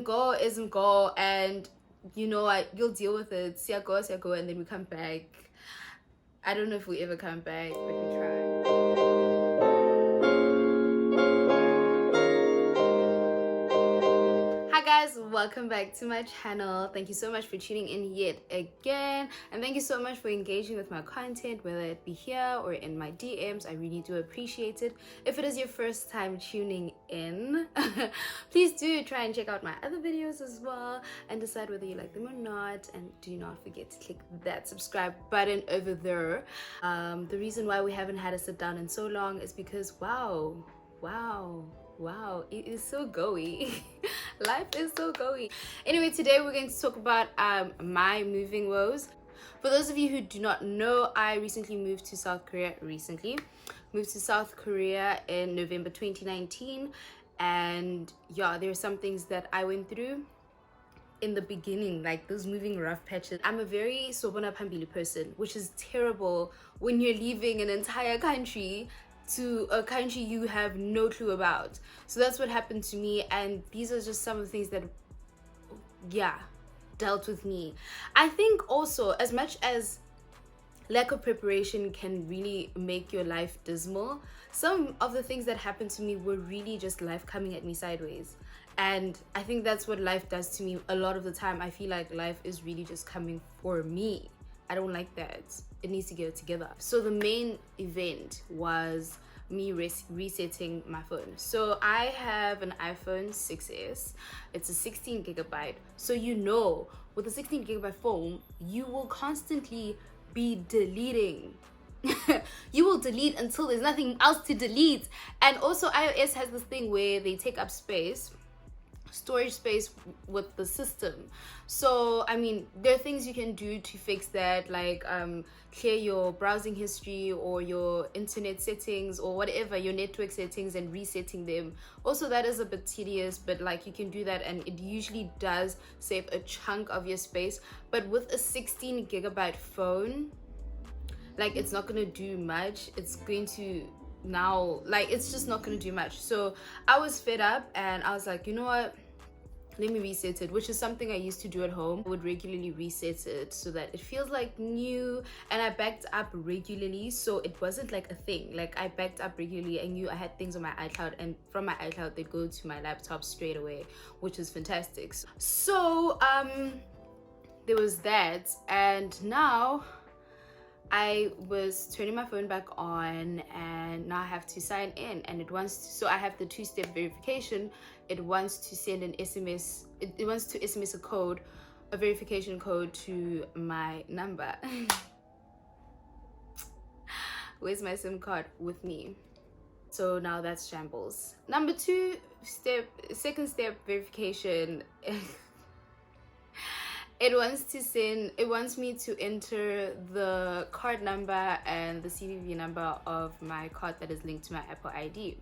go isn't go, and you know what, you'll deal with it. See, go, and then we come back. I don't know if we ever come back, but we try. Hi guys, welcome back to my channel. Thank you so much for tuning in yet again, and thank you so much for engaging with my content, whether it be here or in my DMs. I really do appreciate it. If it is your first time tuning in, please do try and check out my other videos as well and decide whether you like them or not, and do not forget to click that subscribe button over there. The reason why we haven't had a sit down in so long is because wow, it is so goey. Life is so goey. Anyway, today we're going to talk about my moving woes. For those of you who do not know, I recently moved to South Korea. Moved to South Korea in November 2019, and yeah, there are some things that I went through in the beginning, like those moving rough patches. I'm a very sobona pambili person, which is terrible when you're leaving an entire country to a country you have no clue about. So that's what happened to me, and these are just some of the things that dealt with me. I think also, as much as lack of preparation can really make your life dismal, some of the things that happened to me were really just life coming at me sideways. And I think that's what life does to me a lot of the time. I feel like life is really just coming for me. I don't like that. It needs to get together. So the main event was me resetting my phone. So I have an iPhone 6s. It's a 16 gigabyte. So you know, with a 16 gigabyte phone, you will constantly be deleting. You will delete until there's nothing else to delete. And also iOS has this thing where they take up storage space with the system. So I mean, there are things you can do to fix that, like clear your browsing history or your internet settings or whatever, your network settings, and resetting them. Also, that is a bit tedious, but like you can do that, and it usually does save a chunk of your space. But with a 16 gigabyte phone, like, it's not gonna do much. It's going to now, like, it's just not gonna do much. So I was fed up, and I was like, you know what, let me reset it, which is something I used to do at home. I would regularly reset it so that it feels like new, and I backed up regularly, so it wasn't like a thing. Like, I backed up regularly. I knew I had things on my iCloud, and from my iCloud they'd go to my laptop straight away, which is fantastic. So there was that, and now I was turning my phone back on, and now I have to sign in, and it wants to, so I have the two-step verification. It wants to send an SMS. It wants to SMS a verification code to my number. Where's my SIM card? With me. So now that's shambles. Number second step verification. It wants me to enter the card number and the CVV number of my card that is linked to my Apple ID.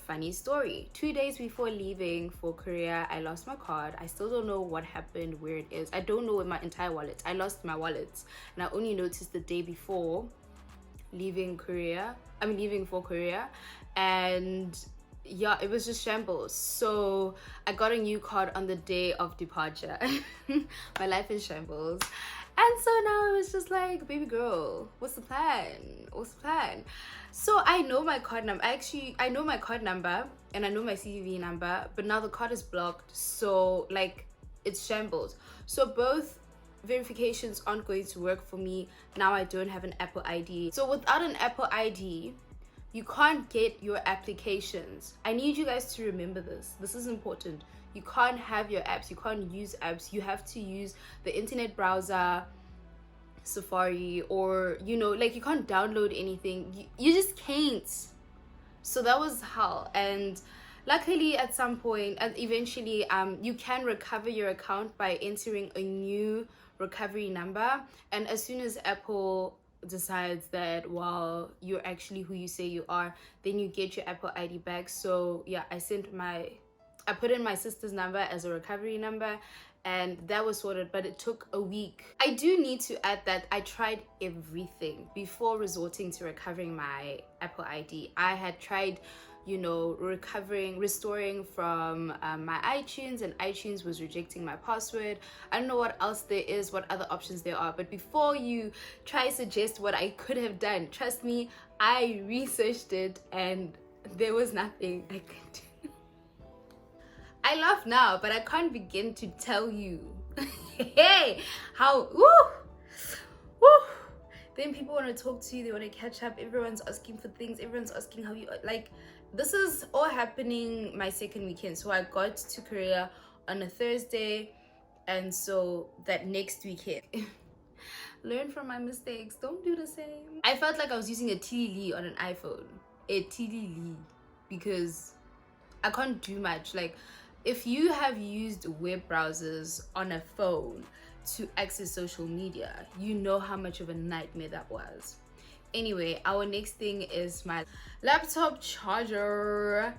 Funny story, 2 days before leaving for Korea, I lost my card. I still don't know what happened, where it is. I don't know my entire wallet. I lost my wallet, and I only noticed the day before leaving for Korea, and yeah, it was just shambles. So I got a new card on the day of departure. My life is shambles. And so now it was just like, baby girl, what's the plan? So I know my card number. I know my card number, and I know my CVV number, but now the card is blocked. So like, it's shambles. So both verifications aren't going to work for me. Now I don't have an Apple ID. So without an Apple ID, you can't get your applications. I need you guys to remember this. This is important. You can't have your apps. You can't use apps. You have to use the internet browser, Safari, or, you know, like, you can't download anything. You just can't. So that was hell. And luckily, at some point, and eventually, you can recover your account by entering a new recovery number. And as soon as Apple decides that, well, you're actually who you say you are, then you get your Apple ID back. So yeah, I put in my sister's number as a recovery number, and that was sorted, but it took a week. I do need to add that I tried everything before resorting to recovering my Apple ID. I had tried restoring from my iTunes, and iTunes was rejecting my password. I don't know what else there is, what other options there are, but before you try to suggest what I could have done, trust me, I researched it and there was nothing I could do. I laugh now, but I can't begin to tell you hey, how then people want to talk to you, they want to catch up, everyone's asking for things, everyone's asking how you like. This is all happening my second weekend. So I got to Korea on a Thursday, and so that next weekend learn from my mistakes, don't do the same. I felt like I was using a TDD on an iPhone, a TDD, because I can't do much. Like, if you have used web browsers on a phone to access social media, you know how much of a nightmare that was. Anyway, our next thing is my laptop charger.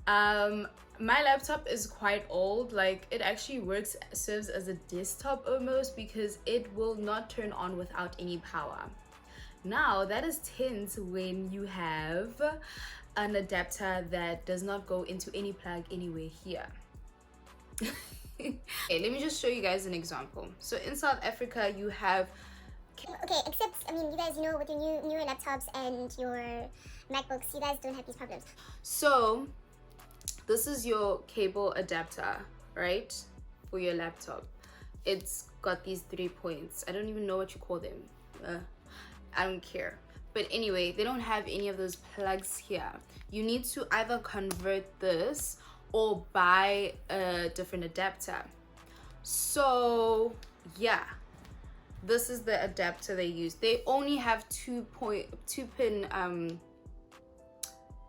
My laptop is quite old. Like, it actually serves as a desktop almost, because it will not turn on without any power. Now that is tense when you have an adapter that does not go into any plug anywhere here. Okay, let me just show you guys an example. So in South Africa you have, okay, except, I mean, you guys, you know, with your newer laptops and your MacBooks, you guys don't have these problems. So this is your cable adapter, right, for your laptop. It's got these 3 points. I don't even know what you call them. I don't care. But anyway, they don't have any of those plugs here. You need to either convert this or buy a different adapter. So yeah, this is the adapter they use. They only have two pin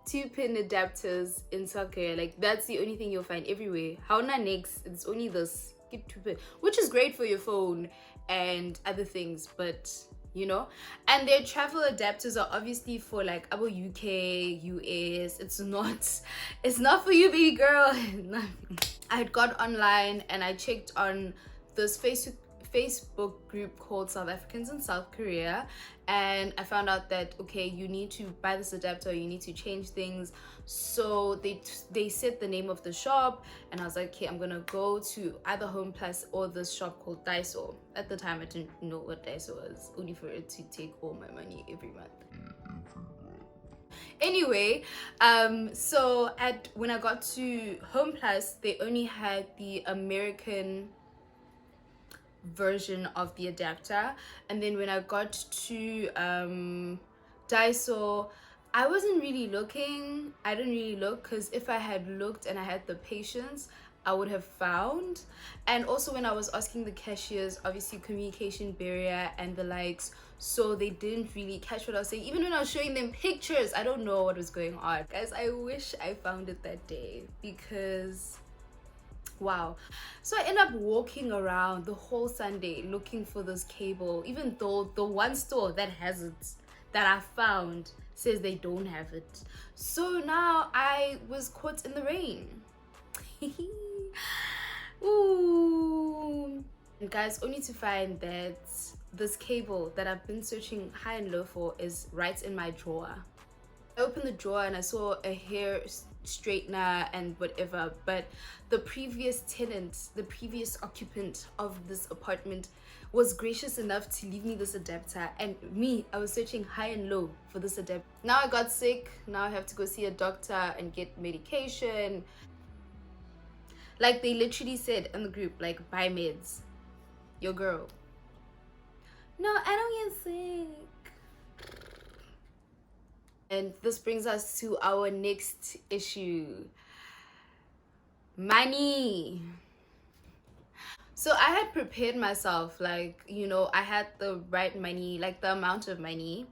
adapters in South Korea. Like, that's the only thing you'll find everywhere. Hauna next, it's only this, get 2 pin, which is great for your phone and other things, but you know. And their travel adapters are obviously for like our UK, US. It's not for you, baby girl. I had got online and I checked on this Facebook group called South Africans in South Korea, and I found out that, okay, you need to buy this adapter, you need to change things. So they said the name of the shop, and I was like, okay, I'm gonna go to either Home Plus or this shop called Daiso. At the time I didn't know what Daiso was, only for it to take all my money every month. Anyway, so when I got to Home Plus, they only had the American version of the adapter, and then when I got to Daiso, I wasn't really looking. I didn't really look, because if I had looked and I had the patience, I would have found. And also when I was asking the cashiers, obviously communication barrier and the likes, so they didn't really catch what I was saying. Even when I was showing them pictures, I don't know what was going on. Guys, I wish I found it that day, because wow. So I end up walking around the whole Sunday looking for this cable, even though the one store that has it, that I found, says they don't have it. So now I was caught in the rain. Ooh. And guys, only to find that this cable that I've been searching high and low for is right in my drawer. I opened the drawer and I saw a hair straightener and whatever, but the previous tenant, the previous occupant of this apartment, was gracious enough to leave me this adapter, and me, I was searching high and low for this adapter. Now I got sick, now I have to go see a doctor and get medication. Like, they literally said in the group, like, buy meds, your girl. No, I don't get sick. And this brings us to our next issue. Money. So I had prepared myself, like, you know, I had the right money, like the amount of money.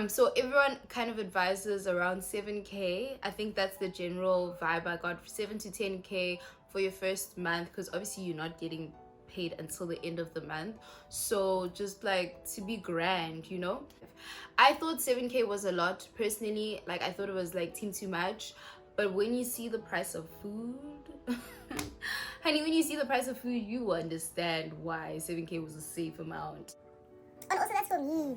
So everyone kind of advises around 7K. I think that's the general vibe I got, 7 to 10K for your first month, because obviously you're not getting paid until the end of the month. So just like to be grand, you know. I thought 7K was a lot personally. Like, I thought it was like too much. But when you see the price of food, honey, when you see the price of food, you understand why 7K was a safe amount. And also, that's for me.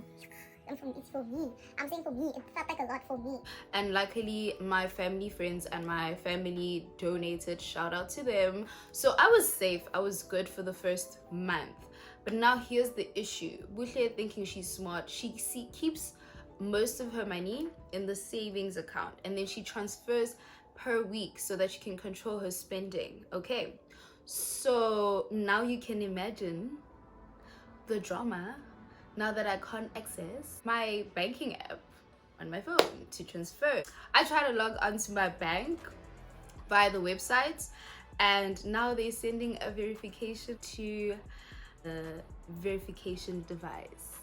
it's for me. I'm saying for me, it felt like a lot for me. And luckily my family friends and my family donated, shout out to them, so I was safe. I was good for the first month. But now here's the issue. Buhle, thinking she's smart, she keeps most of her money in the savings account, and then she transfers per week so that she can control her spending. Okay, so now you can imagine the drama now that I can't access my banking app on my phone to transfer. I try to log onto my bank via the website, and now they're sending a verification to the verification device.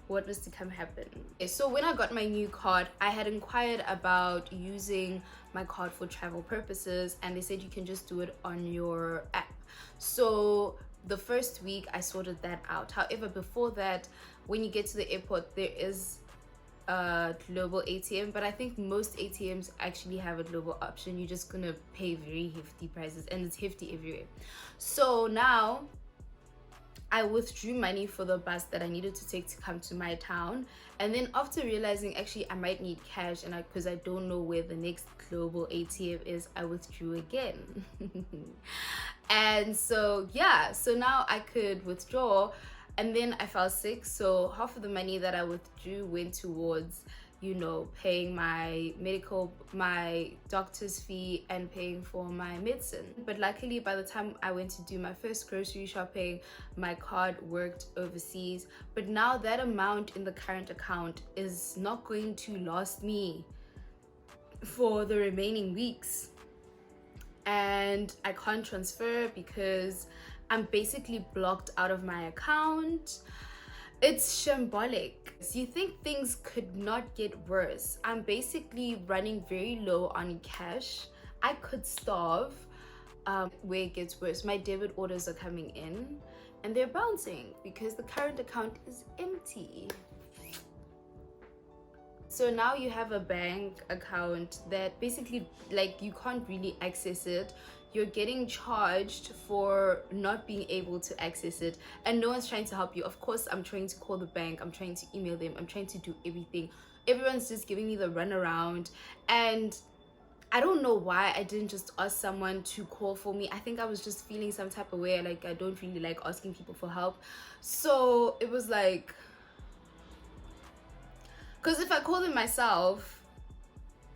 What was to come happen? Okay, so when I got my new card, I had inquired about using my card for travel purposes, and they said you can just do it on your app. So the first week I sorted that out. However, before that, when you get to the airport, there is a global ATM, but I think most ATMs actually have a global option. You're just gonna pay very hefty prices, and it's hefty everywhere. So now I withdrew money for the bus that I needed to take to come to my town, and then after realizing actually I might need cash, and because I don't know where the next global ATM is, I withdrew again. And so yeah, so now I could withdraw, and then I fell sick, so half of the money that I withdrew went towards, you know, paying my doctor's fee and paying for my medicine. But luckily, by the time I went to do my first grocery shopping, my card worked overseas. But now that amount in the current account is not going to last me for the remaining weeks, and I can't transfer because I'm basically blocked out of my account. It's shambolic. So you think things could not get worse. I'm basically running very low on cash. I could starve. Where it gets worse, my debit orders are coming in and they're bouncing because the current account is empty. So now you have a bank account that basically, like, you can't really access it. You're getting charged for not being able to access it, and no one's trying to help you. Of course, I'm trying to call the bank, I'm trying to email them, I'm trying to do everything. Everyone's just giving me the runaround, and I don't know why I didn't just ask someone to call for me. I think I was just feeling some type of way, like I don't really like asking people for help. So it was like, because if I call them myself,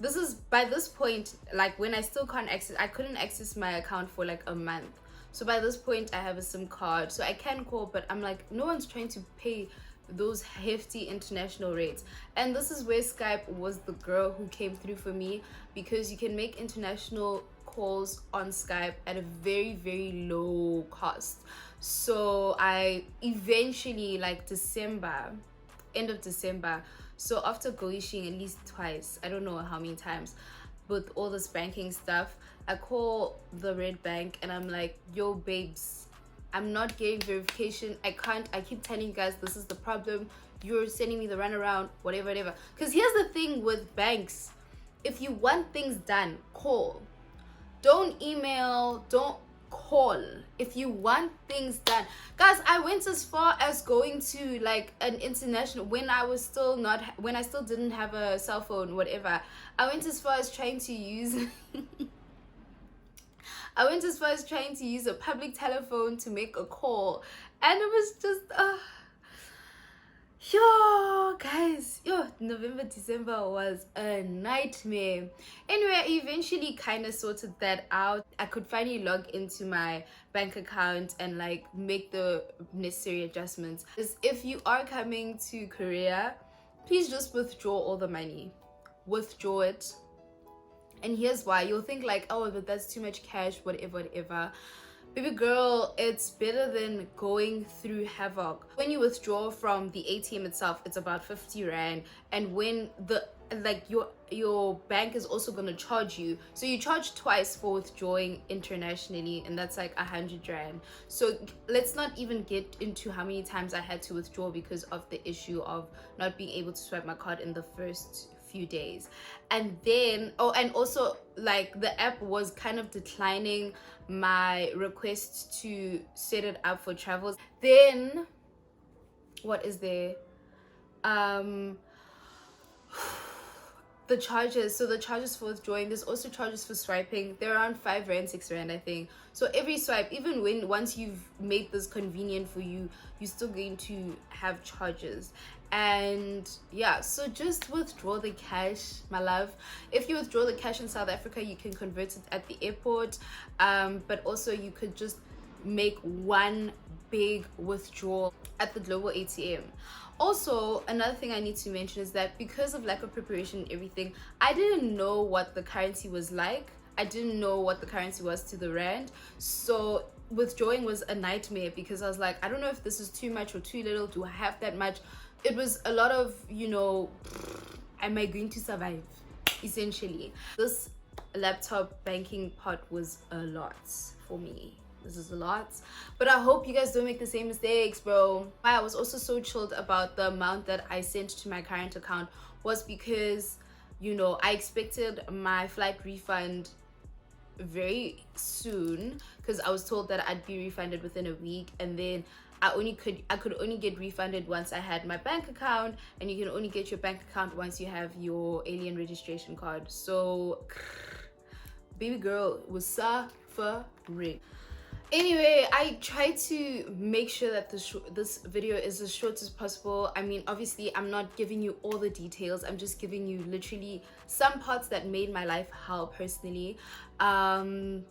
this is by this point, like when I still can't access, I couldn't access my account for like a month. So by this point I have a SIM card, so I can call, but I'm like, no one's trying to pay those hefty international rates. And this is where Skype was the girl who came through for me, because you can make international calls on Skype at a very, very low cost. So I eventually, like end of December, so after goishing at least twice, I don't know how many times, with all this banking stuff, I call the Red Bank and I'm like, yo babes, I'm not getting verification. I keep telling you guys this is the problem. You're sending me the runaround, whatever. Because here's the thing with banks. If you want things done, call. Don't email, don't call. If you want things done. Guys, I went as far as going to like an international, when I still didn't have a cell phone, whatever. I went as far as trying to use a public telephone to make a call, and it was just guys, November, December was a nightmare. Anyway, I eventually kind of sorted that out. I could finally log into my bank account and like make the necessary adjustments. If you are coming to Korea, please just withdraw all the money. Withdraw it. And here's why. You'll think like, oh, but that's too much cash, whatever. Baby girl, it's better than going through havoc. When you withdraw from the ATM itself, it's about 50 rand, and when your bank is also going to charge you, so you charge twice for withdrawing internationally, and that's like 100 rand. So let's not even get into how many times I had to withdraw because of the issue of not being able to swipe my card in the first few days. And then and also like the app was kind of declining my request to set it up for travels. Then what is there? The charges, so the charges for withdrawing, there's also charges for swiping. They're around 5 rand, 6 rand, I think. So every swipe, even when once you've made this convenient for you, you're still going to have charges. And yeah, so just withdraw the cash, my love. If you withdraw the cash in South Africa, you can convert it at the airport, but also you could just make one big withdrawal at the global ATM. Also, another thing I need to mention is that because of lack of preparation and everything, I didn't know what the currency was like. I didn't know what the currency was to the rand. So withdrawing was a nightmare because I was like, I don't know if this is too much or too little. Do I have that much? It was a lot of, am I going to survive? Essentially. This laptop banking part was a lot for me. This is a lot, but I hope you guys don't make the same mistakes, bro. Why I was also so chilled about the amount that I sent to my current account was because I expected my flight refund very soon, because I was told that I'd be refunded within a week, and then I could only get refunded once I had my bank account, and you can only get your bank account once you have your alien registration card. So baby girl was suffering. Anyway, I try to make sure that this video is as short as possible. I mean, obviously, I'm not giving you all the details. I'm just giving you literally some parts that made my life hell personally. Yeah,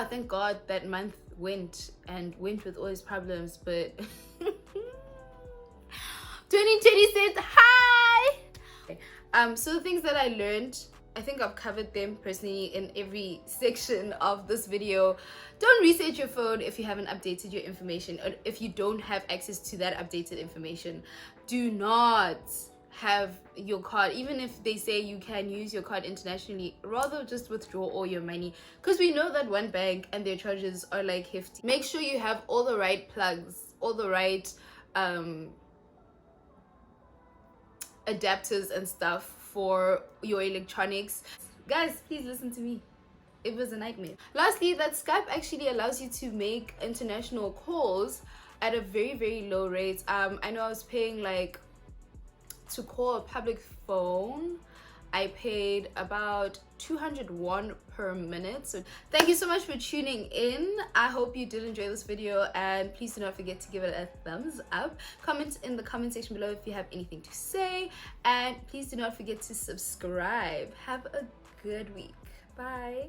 thank God that month went with all his problems, but 2020 said hi. So the things that I learned, I think I've covered them personally in every section of this video. Don't reset your phone if you haven't updated your information, or if you don't have access to that updated information. Do not have your card, even if they say you can use your card internationally, rather just withdraw all your money, because we know that one bank and their charges are like hefty. Make sure you have all the right plugs, all the right adapters and stuff for your electronics. Guys, please listen to me. It was a nightmare. Lastly, that Skype actually allows you to make international calls at a very, very low rate. I know I was paying, like, to call a public phone, I paid about 201 per minute. So thank you so much for tuning in. I hope you did enjoy this video, and please do not forget to give it a thumbs up. Comment in the comment section below if you have anything to say, and please do not forget to subscribe. Have a good week. Bye.